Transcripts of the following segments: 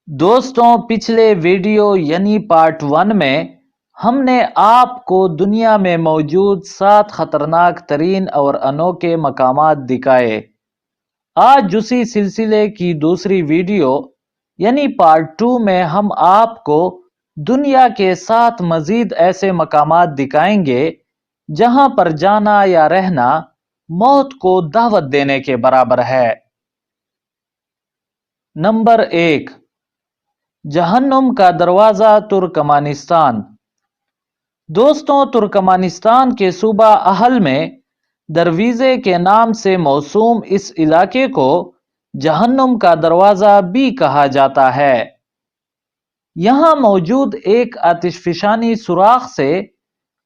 दोस्तों, पिछले वीडियो यानी पार्ट 1 में हमने आपको दुनिया में मौजूद 7 खतरनाक तरीन और अनोखे मकामात दिखाए। आज उसी सिलसिले की दूसरी वीडियो यानी पार्ट 2 में हम आपको दुनिया के 7 मजीद ऐसे मकामात दिखाएंगे जहां पर जाना या रहना मौत को दावत देने के बराबर है। नंबर 1, जहन्नुम का दरवाज़ा तुर्कमानिस्तान। दोस्तों, तुर्कमानिस्तान के सूबा अहल में दरवीज़े के नाम से मौसूम इस इलाके को जहन्नुम का दरवाज़ा भी कहा जाता है। यहाँ मौजूद एक आतिशफिशानी सुराख से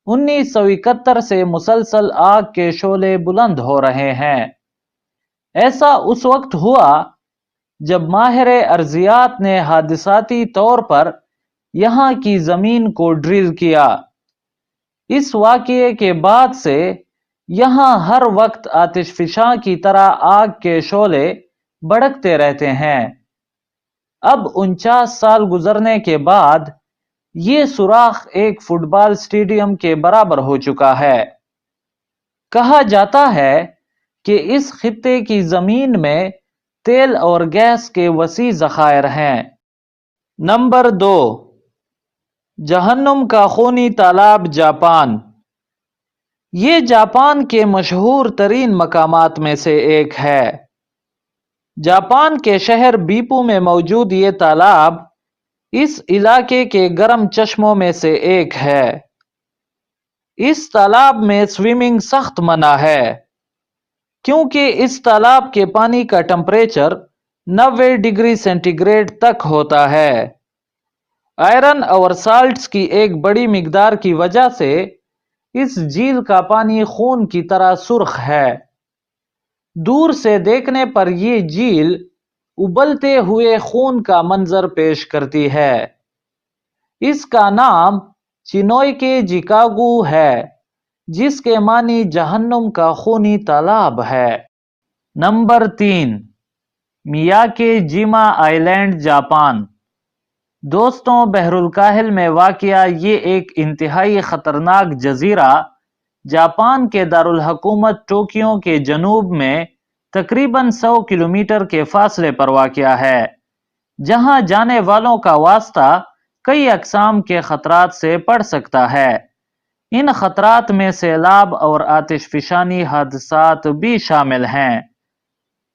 1971 से मुसलसल आग के शोले बुलंद हो रहे हैं। ऐसा उस वक्त हुआ जब माहिर अर्जियात ने हादिसाती तौर पर यहाँ की ज़मीन को ड्रिल किया। इस वाक़ये के बाद से यहाँ हर वक्त आतिशफिशां की तरह आग के शोले भड़कते रहते हैं। अब 49 साल गुजरने के बाद ये सुराख एक फुटबॉल स्टेडियम के बराबर हो चुका है। कहा जाता है कि इस खित्ते की ज़मीन में तेल और गैस के वसी ज़खायर हैं। नंबर 2, जहन्नुम का खूनी तालाब जापान। ये जापान के मशहूर तरीन मकामात में से एक है। जापान के शहर बीपू में मौजूद ये तालाब इस इलाके के गर्म चश्मों में से एक है। इस तालाब में स्विमिंग सख्त मना है क्योंकि इस तालाब के पानी का टेम्परेचर 90 डिग्री सेंटीग्रेड तक होता है। आयरन और साल्ट्स की एक बड़ी मिकदार की वजह से इस झील का पानी खून की तरह सुर्ख है। दूर से देखने पर यह झील उबलते हुए खून का मंजर पेश करती है। इसका नाम चिनोइके जिकागू है, जिसके मानी जहन्नुम का खूनी तालाब है। नंबर 3, मियाके जिमा आइलैंड जापान। दोस्तों, बहरुल काहिल में वाक़या ये एक इंतहाई ख़तरनाक जजीरा जापान के दारुल हुकूमत टोक्यो के जनूब में तकरीबन 100 किलोमीटर के फासले पर वाक़या है, जहां जाने वालों का वास्ता कई अक़साम के ख़तरात से पड़ सकता है। इन ख़तरात में सैलाब और आतिशफिशानी हादसात भी शामिल हैं।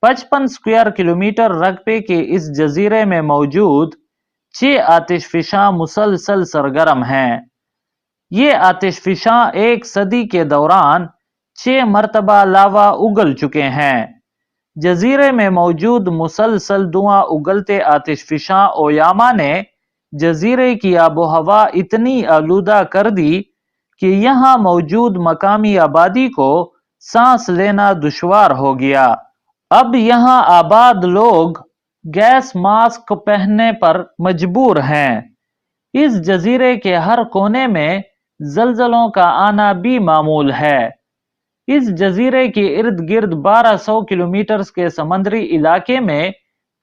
55 स्क्वायर किलोमीटर रकबे के इस जजीरे में मौजूद 6 आतिशफिशां मुसलसल सरगर्म हैं। ये आतिशफिशां एक सदी के दौरान 6 मरतबा लावा उगल चुके हैं। जजीरे में मौजूद मुसलसल धुआं उगलते आतिशफिशां ओयामा ने जजीरे की आबो हवा इतनी आलूदा कर दी कि यहाँ मौजूद मकामी आबादी को सांस लेना दुश्वार हो गया। अब यहाँ आबाद लोग गैस मास्क पहनने पर मजबूर हैं। इस जजीरे के हर कोने में जलजलों का आना भी मामूल है। इस जजीरे के इर्द गिर्द 1200 किलोमीटर के समंदरी इलाके में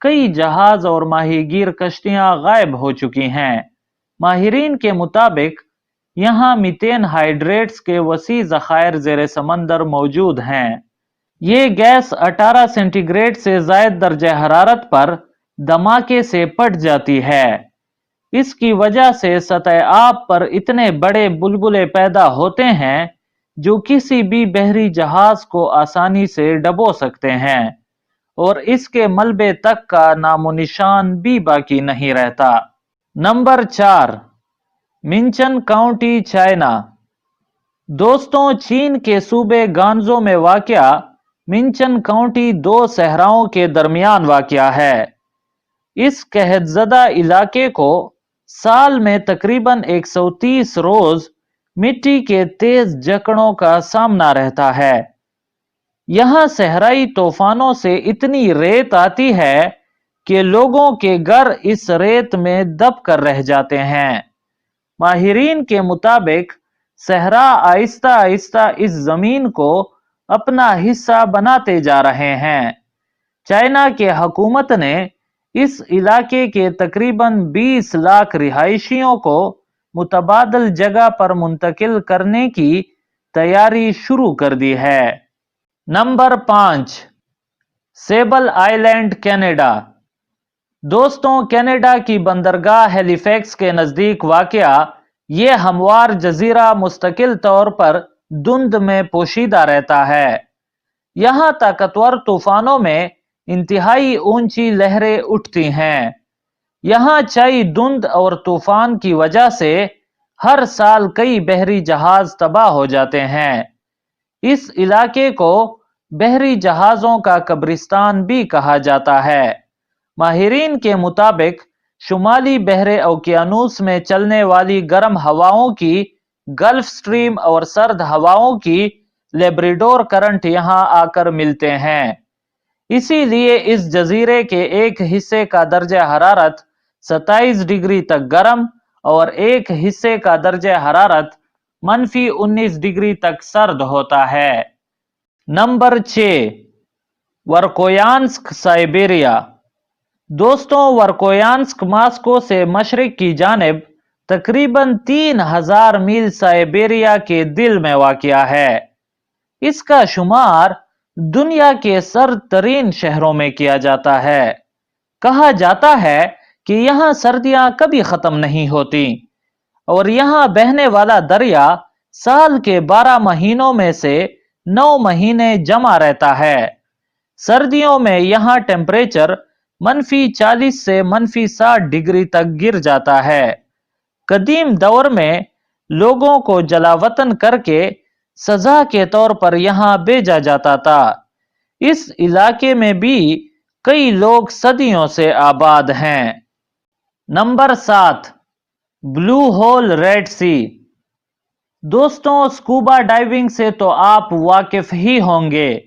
कई जहाज और माहीगीर कश्तियां गायब हो चुकी हैं। माहिरीन के मुताबिक यहाँ मीथेन हाइड्रेट्स के वसी ज़खायर ज़ेरे समंदर मौजूद हैं। ये गैस 18 सेंटीग्रेड से ज़ायद दर्जे हरारत पर धमाके से फट जाती है। इसकी वजह से सतह आब पर इतने बड़े बुलबुले पैदा होते हैं जो किसी भी बहरी जहाज को आसानी से डबो सकते हैं और इसके मलबे तक का नामो निशान भी बाकी नहीं रहता। Number 4, Minqin county China. दोस्तों, चीन के सूबे गांजो में वाक़या मिंचन काउंटी 2 सहराओं के दरमियान वाक़या है। इस कहतज़दा इलाके को साल में तकरीबन 130 रोज मिट्टी के तेज जकड़ों का सामना रहता है। यहाँ सहराई तूफानों से इतनी रेत आती है कि लोगों के घर इस रेत में दब कर रह जाते हैं। माहिरीन के मुताबिक सहरा आहिस्ता आहिस्ता इस जमीन को अपना हिस्सा बनाते जा रहे हैं। चाइना के हुकूमत ने इस इलाके के तकरीबन 20 लाख रिहायशियों को मुतबादल जगह पर मुंतकिल करने की तैयारी शुरू कर दी है। Number 5, Sable Island, Canada. दोस्तों, कनाडा की बंदरगाह हैलिफैक्स के नजदीक वाक़या ये हमवार जजीरा मुस्तकिल तौर पर धुंध में पोशीदा रहता है। यहाँ ताकतवर तूफानों में इंतहाई ऊंची लहरें उठती हैं। यहाँ छाई धुंध और तूफान की वजह से हर साल कई बहरी जहाज तबाह हो जाते हैं। इस इलाके को बहरी जहाजों का कब्रिस्तान भी कहा जाता है। माहिरीन के मुताबिक शुमाली बहरे ओकियानूस में चलने वाली गर्म हवाओं की गल्फ स्ट्रीम और सर्द हवाओं की लेब्राडोर करंट यहां आकर मिलते हैं। इसीलिए इस जजीरे के एक हिस्से का दर्जा हरारत 27 डिग्री तक गर्म और एक हिस्से का दर्जा हरारत -19 डिग्री तक सर्द होता है। Number 6, Verkhoyansk, Siberia. दोस्तों, वर्कोयांस्क मास्को से मशरिक की जानिब तकरीबन 3000 मील साइबेरिया के दिल में वाक़या है। इसका शुमार दुनिया के सर्द तरीन शहरों में किया जाता है। कहा जाता है कि यहाँ सर्दियां कभी खत्म नहीं होती और यहाँ बहने वाला दरिया साल के 12 महीनों में से 9 महीने जमा रहता है। सर्दियों में यहाँ टेम्परेचर -40 से -60 डिग्री तक गिर जाता है। कदीम दौर में लोगों को जलावतन करके सजा के तौर पर यहाँ भेजा जाता था। इस इलाके में भी कई लोग सदियों से आबाद हैं। नंबर 7, ब्लू होल, रेड सी। दोस्तों, स्कूबा डाइविंग से तो आप वाकिफ ही होंगे,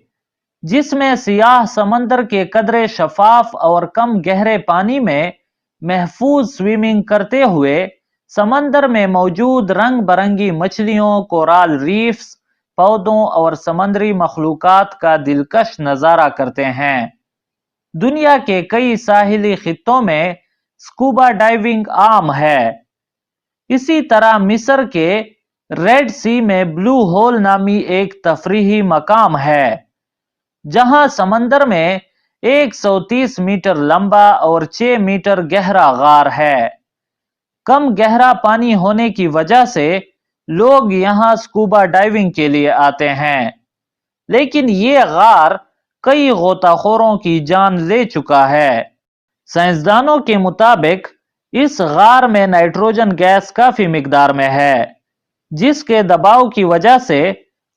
जिसमें सियाह समंदर के कदरे शफाफ और कम गहरे पानी में महफूज स्विमिंग करते हुए समंदर में मौजूद रंग बरंगी मछलियों, कोराल रीफ्स, पौधों और समंदरी मखलूकात का दिलकश नजारा करते हैं। दुनिया के कई साहिली खित्तों में स्कूबा डाइविंग आम है। इसी तरह मिस्र के रेड सी में ब्लू होल नामी एक तफरीही मकाम है, जहां समंदर में 130 मीटर लंबा और 6 मीटर गहरा गार है। कम गहरा पानी होने की वजह से लोग यहां स्कूबा डाइविंग के लिए आते हैं, लेकिन ये गार कई गोताखोरों की जान ले चुका है। साइंसदानों के मुताबिक इस गार में नाइट्रोजन गैस काफी मिकदार में है, जिसके दबाव की वजह से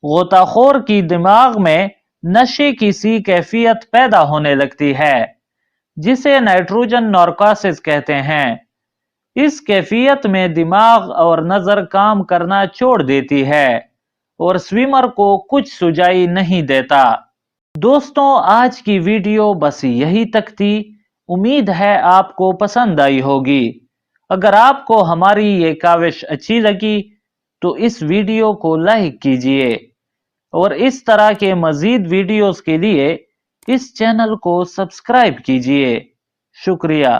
गोताखोर की दिमाग में नशे की सी कैफियत पैदा होने लगती है, जिसे नाइट्रोजन नॉर्कोसिस कहते हैं। इस कैफियत में दिमाग और नजर काम करना छोड़ देती है और स्विमर को कुछ सुझाई नहीं देता। दोस्तों, आज की वीडियो बस यही तक थी। उम्मीद है आपको पसंद आई होगी। अगर आपको हमारी ये काविश अच्छी लगी तो इस वीडियो को लाइक कीजिए और इस तरह के मजीद वीडियोस के लिए इस चैनल को सब्सक्राइब कीजिए। शुक्रिया।